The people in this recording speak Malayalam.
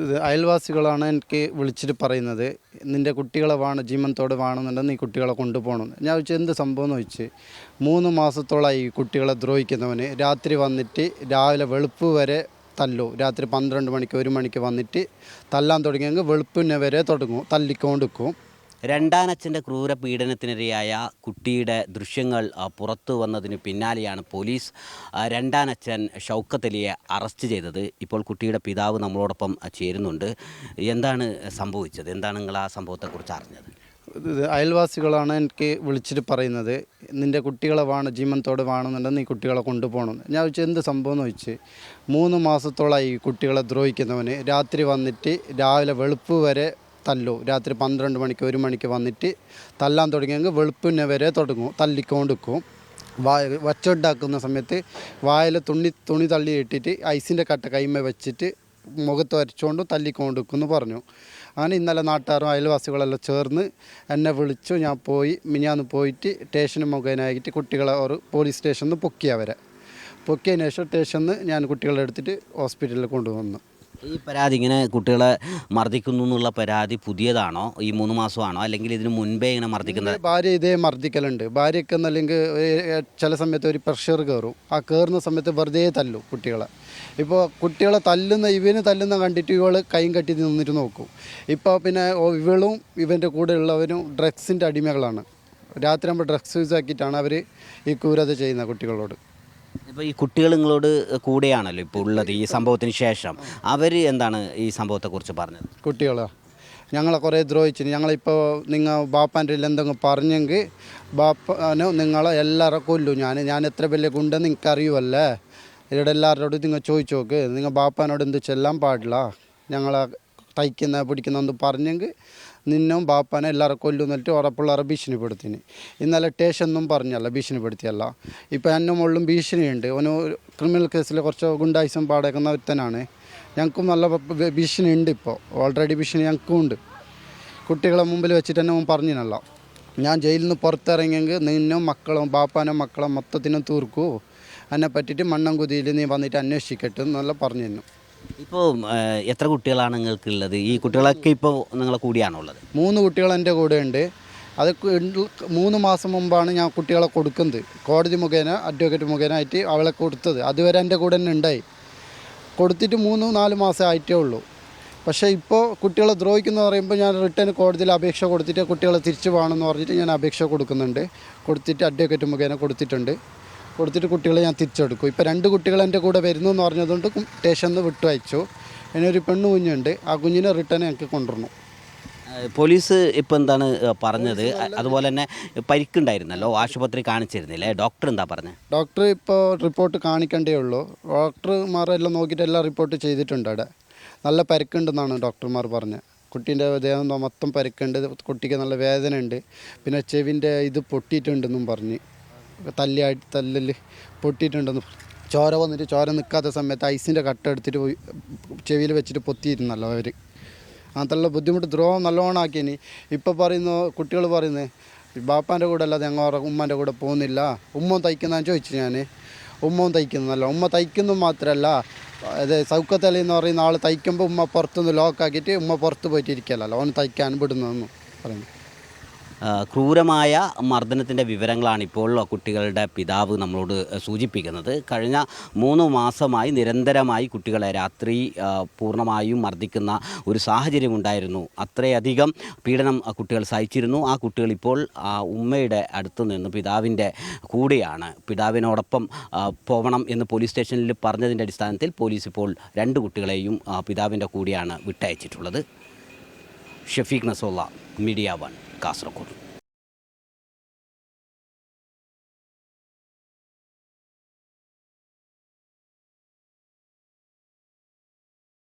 ഇത് അയൽവാസികളാണ് എനിക്ക് വിളിച്ചിട്ട് പറയുന്നത്, നിൻ്റെ കുട്ടികളെ ജീവനത്തോടെ വേണമെന്നുണ്ടെങ്കിൽ നീ കുട്ടികളെ കൊണ്ടുപോകണം. ഞാൻ ചോദിച്ചു എന്ത് സംഭവം എന്ന് ചോദിച്ച്, 3 മാസത്തോളമായി ഈ കുട്ടികളെ ദ്രോഹിക്കുന്നവന് രാത്രി വന്നിട്ട് രാവിലെ വെളുപ്പ് വരെ തല്ലു. രാത്രി 12 മണിക്ക് 1 മണിക്ക് വന്നിട്ട് തല്ലാൻ തുടങ്ങിയെങ്കിൽ വെളുപ്പിനെ വരെ തുടങ്ങും, തല്ലിക്കൊണ്ടിരിക്കും. രണ്ടാനച്ഛൻ്റെ ക്രൂര പീഡനത്തിനിരയായ കുട്ടിയുടെ ദൃശ്യങ്ങൾ പുറത്തു വന്നതിന് പിന്നാലെയാണ് പോലീസ് രണ്ടാനച്ഛൻ ഷൗക്കത്ത് അലിയെ അറസ്റ്റ് ചെയ്തത്. ഇപ്പോൾ കുട്ടിയുടെ പിതാവ് നമ്മളോടൊപ്പം ചേരുന്നുണ്ട്. എന്താണ് സംഭവിച്ചത്? എന്താണ് നിങ്ങൾ ആ സംഭവത്തെക്കുറിച്ച് അറിഞ്ഞത്? അയൽവാസികളാണ് എനിക്ക് വിളിച്ചിട്ട് പറയുന്നത്, നിൻ്റെ കുട്ടികളെ ജീവനത്തോടെ വേണമെന്നുണ്ടെങ്കിൽ നീ കുട്ടികളെ കൊണ്ടുപോകണം. ഞാൻ ചോദിച്ചു എന്ത് സംഭവം എന്ന് ചോദിച്ച്, 3 മാസത്തോളമായി ഈ കുട്ടികളെ ദ്രോഹിക്കുന്നവന് രാത്രി വന്നിട്ട് രാവിലെ വെളുപ്പ് വരെ തല്ലു. രാത്രി 12 മണിക്ക് 1 മണിക്ക് വന്നിട്ട് തല്ലാൻ തുടങ്ങിയെങ്കിൽ വെളുപ്പിനെ വരെ തുടങ്ങും, തല്ലിക്കൊണ്ടിരിക്കും. വച്ചുണ്ടാക്കുന്ന സമയത്ത് വായിൽ തുണി തള്ളി ഇട്ടിട്ട് ഐസിൻ്റെ കട്ട കൈമ വെച്ചിട്ട് മുഖത്ത് വരച്ചുകൊണ്ട് തല്ലിക്കൊണ്ടിരിക്കുമെന്ന് പറഞ്ഞു. അങ്ങനെ ഇന്നലെ നാട്ടുകാരും അയൽവാസികളെല്ലാം ചേർന്ന് എന്നെ വിളിച്ചു. ഞാൻ പോയി, മിനിയാന്ന് പോയിട്ട് സ്റ്റേഷന് മുഖേനയായിട്ട് കുട്ടികളെ ഒരു പോലീസ് സ്റ്റേഷനിൽ നിന്ന് പൊക്കിയതിന് ശേഷം സ്റ്റേഷനിൽ നിന്ന് ഞാൻ കുട്ടികളെ എടുത്തിട്ട് ഹോസ്പിറ്റലിൽ കൊണ്ടുവന്നു. ഈ പരാതി, ഇങ്ങനെ കുട്ടികളെ മർദ്ദിക്കുന്നു എന്നുള്ള പരാതി പുതിയതാണോ? ഈ 3 മാസമാണോ, അല്ലെങ്കിൽ ഇതിന് മുൻപേ ഇങ്ങനെ മർദ്ദിക്കുന്നത്? ഭാര്യ ഇതേ മർദ്ദിക്കലുണ്ട്. ഭാര്യയ്ക്ക് എന്നല്ലെങ്കിൽ ചില സമയത്ത് ഒരു പ്രഷർ കയറും. ആ കയറുന്ന സമയത്ത് വെറുതെ തല്ലും കുട്ടികളെ. ഇപ്പോൾ കുട്ടികളെ ഇവന് തല്ലുന്ന കണ്ടിട്ട് ഇവൾ കൈയും കട്ടി നിന്നിട്ട് നോക്കും. ഇപ്പോൾ പിന്നെ ഇവളും ഇവൻ്റെ കൂടെ ഉള്ളവരും ഡ്രഗ്സിൻ്റെ അടിമകളാണ്. രാത്രി ആകുമ്പോൾ ഡ്രഗ്സ് യൂസ് ആക്കിയിട്ടാണ് അവർ ഈ ക്രൂരത ചെയ്യുന്ന കുട്ടികളോട്. ഇപ്പോൾ ഈ കുട്ടികൾ നിങ്ങളോട് കൂടെയാണല്ലോ ഇപ്പോൾ ഉള്ളത് ഈ സംഭവത്തിന് ശേഷം. അവർ എന്താണ് ഈ സംഭവത്തെക്കുറിച്ച് പറഞ്ഞത്? കുട്ടികളാ ഞങ്ങളെ കുറേ ദ്രോഹിച്ചിന്. ഞങ്ങളിപ്പോൾ നിങ്ങൾ ബാപ്പാൻ്റെ എന്തെങ്കിലും പറഞ്ഞെങ്കിൽ ബാപ്പനോ നിങ്ങളെ എല്ലാവരും കൊല്ലും. ഞാൻ എത്ര വലിയ ഗുണ്ടെന്ന് നിങ്ങൾക്ക് അറിയുമല്ലേ. ഇവിടെ എല്ലാവരോടും നിങ്ങൾ ചോദിച്ചു നോക്ക്, നിങ്ങൾ ബാപ്പാനോട് എന്ത് ചെല്ലാൻ പാടില്ല, ഞങ്ങളെ പിടിക്കുന്ന ഒന്ന് പറഞ്ഞെങ്കിൽ നിന്നും ബാപ്പാനെ എല്ലാവരും കൊല്ലുന്നിട്ട് ഉറപ്പുള്ളവരെ ഭീഷണിപ്പെടുത്തിന്. ഇന്നലെ സ്റ്റേഷനൊന്നും പറഞ്ഞല്ല, ഭീഷണിപ്പെടുത്തിയല്ല. ഇപ്പോൾ എൻ്റെ മുകളിലും ഭീഷണിയുണ്ട്. അവന് ക്രിമിനൽ കേസിൽ കുറച്ച് ഗുണ്ടായിസം പാടേക്കുന്ന ഒരുത്തനാണ്. ഞങ്ങൾക്കും നല്ല ഭീഷണി ഉണ്ട്. ഇപ്പോൾ ഓൾറെഡി ഭീഷണി ഞങ്ങൾക്കും ഉണ്ട്. കുട്ടികളെ മുമ്പിൽ വെച്ചിട്ട് തന്നെ അവൻ പറഞ്ഞില്ല, ഞാൻ ജയിലിൽ നിന്ന് പുറത്തിറങ്ങിയെങ്കിൽ നിന്നും മക്കളും ബാപ്പാനും മക്കളും മൊത്തത്തിനും തീർക്കൂ, എന്നെ പറ്റിയിട്ട് മണ്ണംകുതിയിൽ നീ വന്നിട്ട് അന്വേഷിക്കട്ടെ എന്നെല്ലാം പറഞ്ഞു തന്നു. ഇപ്പോൾ എത്ര കുട്ടികളാണ് നിങ്ങൾക്കുള്ളത്? ഈ കുട്ടികളൊക്കെ ഇപ്പോൾ നിങ്ങളെ കൂടിയാണോ ഉള്ളത്? 3 കുട്ടികൾ എൻ്റെ കൂടെ ഉണ്ട്. അത് 3 മാസം മുമ്പാണ് ഞാൻ കുട്ടികളെ കൊടുക്കുന്നത്. കോടതി മുഖേന അഡ്വക്കേറ്റ് മുഖേന ആയിട്ട് അവളെ കൊടുത്തത്. അതുവരെ എൻ്റെ കൂടെ തന്നെ ഉണ്ടായി. കൊടുത്തിട്ട് 3-4 മാസം ആയിട്ടേ ഉള്ളൂ. പക്ഷേ ഇപ്പോൾ കുട്ടികളെ ദ്രോഹിക്കുന്നു പറയുമ്പോൾ ഞാൻ റിട്ടേൺ കോടതിയിൽ അപേക്ഷ കൊടുത്തിട്ട് കുട്ടികളെ തിരിച്ചു പോകണമെന്ന് പറഞ്ഞിട്ട് ഞാൻ അപേക്ഷ കൊടുക്കുന്നുണ്ട്. കൊടുത്തിട്ട് അഡ്വക്കേറ്റ് മുഖേന കൊടുത്തിട്ട് കുട്ടികളെ ഞാൻ തിരിച്ചെടുക്കും. ഇപ്പോൾ 2 കുട്ടികൾ എൻ്റെ കൂടെ വരുന്നു എന്ന് പറഞ്ഞതുകൊണ്ട് സ്റ്റേഷനിൽ നിന്ന് വിട്ടു അയച്ചു. പിന്നെ ഒരു പെണ്ണു കുഞ്ഞുണ്ട്, ആ കുഞ്ഞിനെ റിട്ടേൺ ഞങ്ങൾക്ക് കൊണ്ടുവരണം. പോലീസ് ഇപ്പോൾ എന്താണ് പറഞ്ഞത്? അതുപോലെ തന്നെ പരിക്കുണ്ടായിരുന്നല്ലോ, ആശുപത്രി കാണിച്ചിരുന്നില്ലേ? ഡോക്ടർ എന്താ പറഞ്ഞത്? ഡോക്ടർ ഇപ്പോൾ റിപ്പോർട്ട് കാണിക്കേണ്ടേ ഉള്ളൂ. ഡോക്ടർമാരെല്ലാം നോക്കിയിട്ട് എല്ലാം റിപ്പോർട്ട് ചെയ്തിട്ടുണ്ട്. അവിടെ നല്ല പരിക്കുണ്ടെന്നാണ് ഡോക്ടർമാർ പറഞ്ഞത്. കുട്ടീൻ്റെ ദേഹം മൊത്തം പരിക്കുണ്ട്, കുട്ടിക്ക് നല്ല വേദന ഉണ്ട്. പിന്നെ ചെവിൻ്റെ ഇത് പൊട്ടിയിട്ടുണ്ടെന്നും പറഞ്ഞ്, തല്ലിൽ പൊട്ടിയിട്ടുണ്ടെന്ന്. ചോര നിൽക്കാത്ത സമയത്ത് ഐസിൻ്റെ കട്ട എടുത്തിട്ട് ചെവിയിൽ വെച്ചിട്ട് പൊത്തിയിരുന്നല്ലോ അവർ. അങ്ങനത്തെ ബുദ്ധിമുട്ട് ദ്രോഹം നല്ലോണം ആക്കിയിനി. ഇപ്പോൾ കുട്ടികൾ പറയുന്നത് ബാപ്പാൻ്റെ കൂടെ അല്ലാതെ ഞങ്ങൾ ഉമ്മാൻ്റെ കൂടെ പോകുന്നില്ല. ഉമ്മ തയ്ക്കുന്നതെന്ന് ചോദിച്ചു ഞാൻ. ഉമ്മ തയ്ക്കുന്നതല്ല, ഉമ്മ തയ്ക്കുന്നു മാത്രമല്ല, അത് സൗക്കത്ത് അലി എന്ന് പറയുന്ന ആൾ തയ്ക്കുമ്പോൾ ഉമ്മ പുറത്തുനിന്ന് ലോക്കാക്കിയിട്ട് ഉമ്മ പുറത്ത് പോയിട്ട് ഇരിക്കലല്ലോ, അവൻ തയ്ക്കാൻ വിടുന്നതെന്ന് പറയുന്നു. ക്രൂരമായ മർദ്ദനത്തിൻ്റെ വിവരങ്ങളാണ് ഇപ്പോൾ കുട്ടികളുടെ പിതാവ് നമ്മളോട് സൂചിപ്പിക്കുന്നത്. കഴിഞ്ഞ 3 മാസമായി നിരന്തരമായി കുട്ടികളെ രാത്രി പൂർണ്ണമായും മർദ്ദിക്കുന്ന ഒരു സാഹചര്യമുണ്ടായിരുന്നു. അത്രയധികം പീഡനം കുട്ടികൾ സഹിച്ചിരുന്നു. ആ കുട്ടികൾ ഇപ്പോൾ ഉമ്മയുടെ അടുത്ത് നിന്ന് പിതാവിൻ്റെ കൂടെയാണ്. പിതാവിനോടൊപ്പം പോകണം എന്ന് പോലീസ് സ്റ്റേഷനിൽ പറഞ്ഞതിൻ്റെ അടിസ്ഥാനത്തിൽ പോലീസ് ഇപ്പോൾ 2 കുട്ടികളെയും പിതാവിൻ്റെ കൂടെയാണ് വിട്ടയച്ചിട്ടുള്ളത്. ഷഫീഖ് നസറുള്ള, മീഡിയ 1, കാസർഗോഡ്.